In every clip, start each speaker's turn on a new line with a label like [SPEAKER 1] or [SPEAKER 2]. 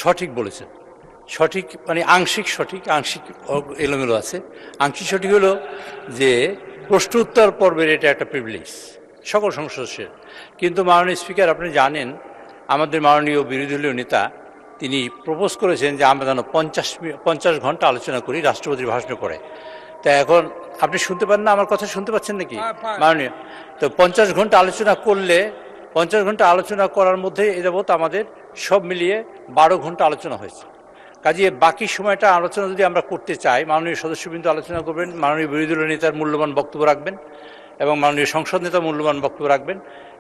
[SPEAKER 1] সঠিক বলেছেন। সঠিক মানে আংশিক সঠিক, আংশিক এলোমেলো আছে। আংশিক সঠিক হলো যে প্রশ্ন উত্তর পর্বের এটা একটা প্রিভিলেজ সকল সংসদের। কিন্তু মাননীয় স্পিকার, আপনি জানেন আমাদের মাননীয় বিরোধী দলীয় নেতা তিনি প্রপোজ করেছেন যে আমরা যেন 50 ঘন্টা আলোচনা করি রাষ্ট্রপতির ভাষণের পরে। তা এখন আপনি শুনতে পান না, আমার কথা শুনতে পাচ্ছেন নাকি মাননীয়? তো 50 ঘন্টা আলোচনা করলে 50 ঘন্টা আলোচনা করার মধ্যে এ যাবৎ আমাদের সব মিলিয়ে 12 ঘন্টা আলোচনা হয়েছে। কাজে বাকি সময়টা আলোচনা যদি আমরা করতে চাই, মাননীয় সদস্যবৃন্দ আলোচনা করবেন, মাননীয় বিরোধী দলীয় নেতার মূল্যবান বক্তব্য রাখবেন এবং মাননীয় সংসদ নেতা মূল্যবান বক্তব্য রাখবেন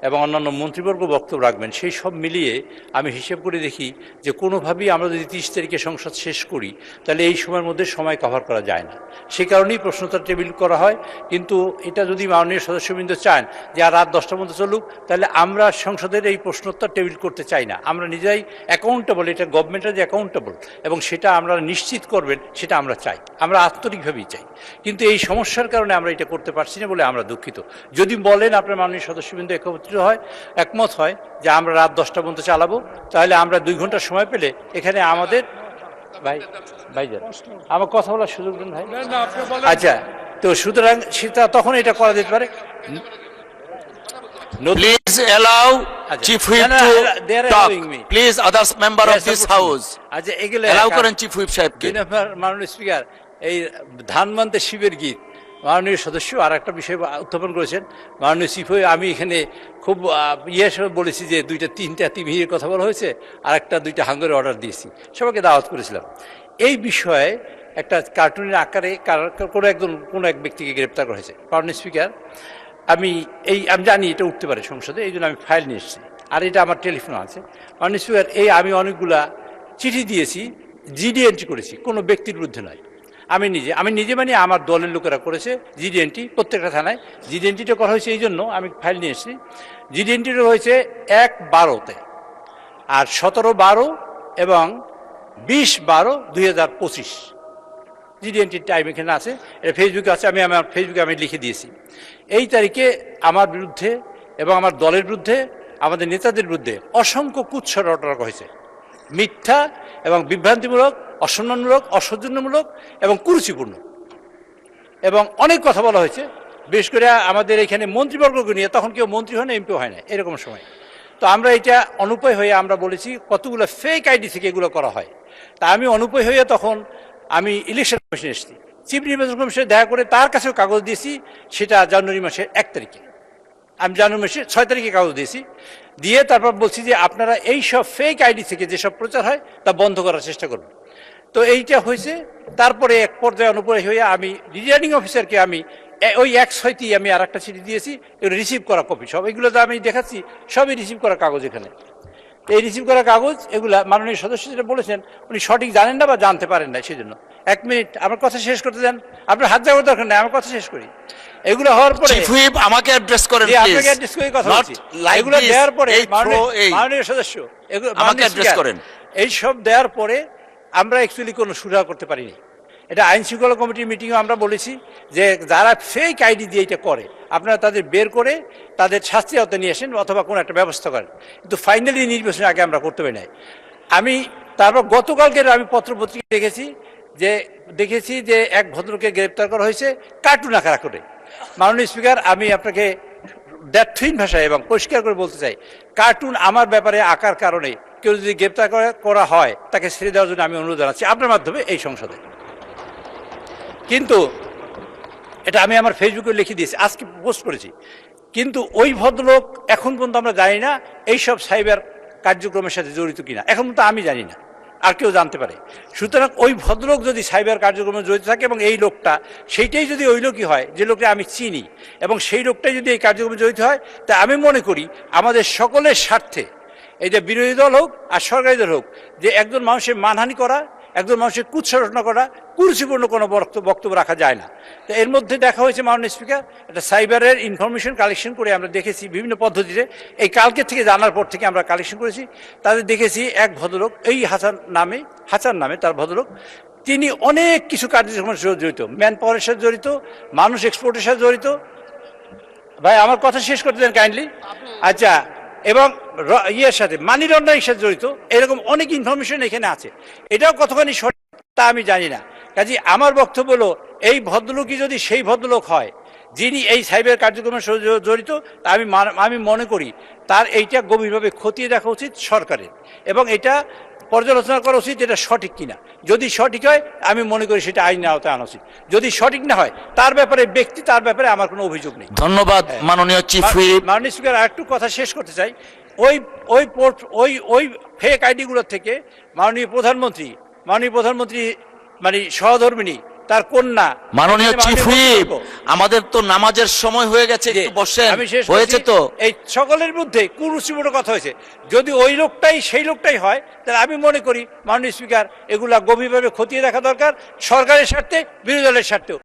[SPEAKER 1] এবং অন্যান্য মন্ত্রীবর্গ বক্তব্য রাখবেন। সেই সব মিলিয়ে আমি হিসেব করে দেখি যে কোনোভাবেই আমরা যদি 30 তারিখে সংসদ শেষ করি তাহলে এই সময়ের মধ্যে সময় কভার করা যায় না। সেই কারণেই প্রশ্নোত্তর টেবিল করা হয়। কিন্তু এটা যদি মাননীয় সদস্যবৃন্দ চান যে আর রাত 10টার মধ্যে চলুক, তাহলে আমরা সংসদের এই প্রশ্নোত্তর টেবিল করতে চাই না। আমরা নিজেরাই অ্যাকাউন্টেবল, এটা গভর্নমেন্টের যে অ্যাকাউন্টেবল এবং সেটা আমরা নিশ্চিত করবেন সেটা আমরা চাই, আমরা আন্তরিকভাবেই চাই। কিন্তু এই সমস্যার কারণে আমরা এটা করতে পারছি না বলে আমরা দুঃখিত। যদি বলেন আপনার মাননীয় সদস্যবৃন্দ একমত হয় যে আমরা রাত 10টা পর্যন্ত চালাবো, তাহলে আমরা 2 ঘন্টা সময় পেলে এখানে আমাদের ভাইজান আমার কথা বলার সুযোগ দেন ভাই। আচ্ছা, তো সুতরাং সেটা তখন এটা করা যেতে পারে।
[SPEAKER 2] Please allow Chief Whip to talk. Please, other member of this house.
[SPEAKER 1] আচ্ছা, এগুলো
[SPEAKER 2] allow করেন Chief Whip সাহেবকে।
[SPEAKER 1] মাননীয় স্পিকার, এই ধান মানতে শিবের গীত মাননীয় সদস্য আর একটা বিষয় উত্থাপন করেছেন। মাননীয় চিফ হুইপ, আমি এখানে খুব হিসেবে বলেছি যে 2-3টা টিভির কথা বলা হয়েছে আর একটা 2টা হাঙ্গারের অর্ডার দিয়েছি, সবাইকে দাওয়াত করেছিলাম। এই বিষয়ে একটা কার্টুনের আকারে কোনো এক ব্যক্তিকে গ্রেপ্তার করা হয়েছে। মাননীয় স্পিকার, আমি জানি এটা উঠতে পারে সংসদে, এই জন্য আমি ফাইল নিয়ে এসেছি আর এটা আমার টেলিফোন আছে। মাননীয় স্পিকার, আমি অনেকগুলা চিঠি দিয়েছি, জিডি এন্ট্রি করেছি, কোনো ব্যক্তির বিরুদ্ধে নয়। আমি নিজে মানে আমার দলের লোকেরা করেছে জিডি এন্ট্রি প্রত্যেকটা থানায়। জিডি এন্ট্রিটা করা হয়েছে এই জন্য আমি ফাইল নিয়ে এসেছি। জিডি এন্ট্রিটা হয়েছে 1/12-তে আর 17/12 এবং 20/12-2025 জিডি এন্ট্রির টাইম এখানে আছে, এটা ফেসবুকে আছে, আমার ফেসবুকে আমি লিখে দিয়েছি। এই তারিখে আমার বিরুদ্ধে এবং আমার দলের বিরুদ্ধে, আমাদের নেতাদের বিরুদ্ধে অসংখ্য কুৎসা রটনা হয়েছে, মিথ্যা এবং বিভ্রান্তিমূলক, অসম্মানমূলক, অসৌজন্যমূলক এবং কুরুচিপূর্ণ এবং অনেক কথা বলা হয়েছে। বিশেষ করে আমাদের এখানে মন্ত্রীবর্গকে নিয়ে, তখন কেউ মন্ত্রী হয় না, এমপিও হয় না, এরকম সময়। তো আমরা এটা অনুপায় হয়ে আমরা বলেছি কতগুলো ফেক আইডি থেকে এগুলো করা হয়। তা আমি অনুপায় হয়ে তখন আমি ইলেকশন কমিশনে এসেছি, চিফ নির্বাচন কমিশনে দেখা করে তার কাছেও কাগজ দিয়েছি। সেটা জানুয়ারি মাসের 1 তারিখে, আমি জানুয়ারি মাসের 6 তারিখে কাগজ দিয়েছি, দিয়ে তারপর বলছি যে আপনারা এই সব ফেক আইডি থেকে যেসব প্রচার হয় তা বন্ধ করার চেষ্টা করুন। তো এইটা হয়েছে। তারপরে এক পর্যায়ে অনুপ্রায় হয়ে আমি রিটার্নিং অফিসারকে আমি ওই 1/6 আমি আর একটা চিঠি দিয়েছি, এগুলো রিসিভ করা কপি সব, এগুলো তো আমি দেখাচ্ছি সবই রিসিভ করা কাগজ। এখানে এই রিসিভ করা কাগজ, এগুলা মাননীয় সদস্য যেটা বলেছেন উনি সঠিক জানেন না বা জানতে পারেন না, সেই জন্য। 1 মিনিট আমার কথা শেষ করতে দেন, আপনার হাত যাওয়ার দরকার নেই, আমার কথা শেষ করি। এগুলো হওয়ার পরে
[SPEAKER 2] চিফ হুইপ আমাকে অ্যাড্রেস করেন প্লিজ,
[SPEAKER 1] আপনাকে অ্যাড্রেস করে কথা বলছি। এগুলো দেওয়ার পরে মাননীয় সদস্য এগুলো
[SPEAKER 2] আমাকে অ্যাড্রেস করেন।
[SPEAKER 1] এই সব দেওয়ার পরে আমরা অ্যাকচুয়ালি কোনো সুরাহা করতে পারিনি। এটা আইন শৃঙ্খলা কমিটির মিটিংও আমরা বলেছি যে যারা ফেক আইডি দিয়ে এটা করে আপনারা তাদের বের করে তাদের শাস্তি আওতায় নিয়ে আসেন অথবা কোনো একটা ব্যবস্থা করেন। কিন্তু ফাইনালি নির্বাচনের আগে আমরা করতে পারি নাই। আমি তারপর গতকালকের আমি পত্রপত্রিকা দেখেছি যে এক ভদ্রকে গ্রেপ্তার করা হয়েছে কার্টুন আকার করে। মাননীয় স্পিকার, আমি আপনাকে দ্ব্যর্থহীন ভাষায় এবং পরিষ্কার করে বলতে চাই, কার্টুন আমার ব্যাপারে আঁকার কারণে কেউ যদি গ্রেপ্তার করা হয় তাকে ছেড়ে দেওয়ার জন্য আমি অনুরোধ জানাচ্ছি আপনার মাধ্যমে এই সংসদে। কিন্তু এটা আমি আমার ফেসবুকে লিখে দিয়েছি, আজকে পোস্ট করেছি। কিন্তু ওই ভদ্রলোক এখন পর্যন্ত আমরা জানি না এইসব সাইবার কার্যক্রমের সাথে জড়িত কিনা, এখন পর্যন্ত আমি জানি না, আর কেউ জানতে পারে। সুতরাং ওই ভদ্রলোক যদি সাইবার কার্যক্রমে জড়িত থাকে এবং এই লোকটা সেইটাই যদি ওই লোকই হয় যে লোকটা আমি চিনি এবং সেই লোকটাই যদি এই কার্যক্রমে জড়িত হয়, তা আমি মনে করি আমাদের সকলের স্বার্থে, এটা বিরোধী দল হোক আর সরকারি দল হোক, যে একজন মানুষের মানহানি করা, একজন মানুষের কুৎসা রটনা করা, কুরুচিপূর্ণ কোনো বক্তব্য রাখা যায় না। তো এর মধ্যে দেখা হয়েছে মাননীয় স্পিকার, একটা সাইবারের ইনফরমেশন কালেকশন করে আমরা দেখেছি বিভিন্ন পদ্ধতিতে। এই কালকে থেকে জানার পর থেকে আমরা কালেকশন করেছি, তাদের দেখেছি এক ভদ্রলোক, এই হাসান নামে তার ভদ্রলোক, তিনি অনেক কিছু কার্যক্রমের সাথে জড়িত, ম্যান পাওয়ারের সাথে জড়িত, মানুষ এক্সপোর্টের সাথে জড়িত। ভাই আমার কথা শেষ করতে দেন কাইন্ডলি। আচ্ছা, এবং ইয়ের সাথে মানি লন্ডারিং সাথে জড়িত এরকম অনেক ইনফরমেশন এখানে আছে। এটাও কতখানি সঠিক তা আমি জানি না। কাজে আমার বক্তব্য হলো, এই ভদ্রলোকই যদি সেই ভদ্রলোক হয় যিনি এই সাইবার কার্যক্রমের সাথে জড়িত, তা আমি মনে করি তার এইটা গভীরভাবে খতিয়ে দেখা উচিত সরকারের, এবং এটা পর্যালোচনা করা উচিত এটা সঠিক কিনা। যদি সঠিক হয় আমি মনে করি সেটা আইনের আওতায় আনা উচিত। যদি সঠিক না হয় তার ব্যাপারে তার ব্যাপারে আমার কোনো অভিযোগ নেই।
[SPEAKER 2] ধন্যবাদ মাননীয় চিফ হুইপ।
[SPEAKER 1] মাননীয় স্পিকার, আরেকটু কথা শেষ করতে চাই। ওই ফেক আইডিগুলোর থেকে মাননীয় প্রধানমন্ত্রী মানে সহধর্মিণী, তার কন্যা,
[SPEAKER 2] মাননীয় চিফ হুইপ, আমাদের তো নামাজের সময় হয়ে গেছে, একটু বসেন। হয়েছে তো,
[SPEAKER 1] এই সকলের মধ্যে কুরুচিপূর্ণ কথা হয়েছে। যদি ওই লোকটাই সেই লোকটাই হয় তাহলে আমি মনে করি মাননীয় স্পিকার এগুলা গভীরভাবে খতিয়ে দেখা দরকার, সরকারের স্বার্থে, বিরোধী দলের স্বার্থেও।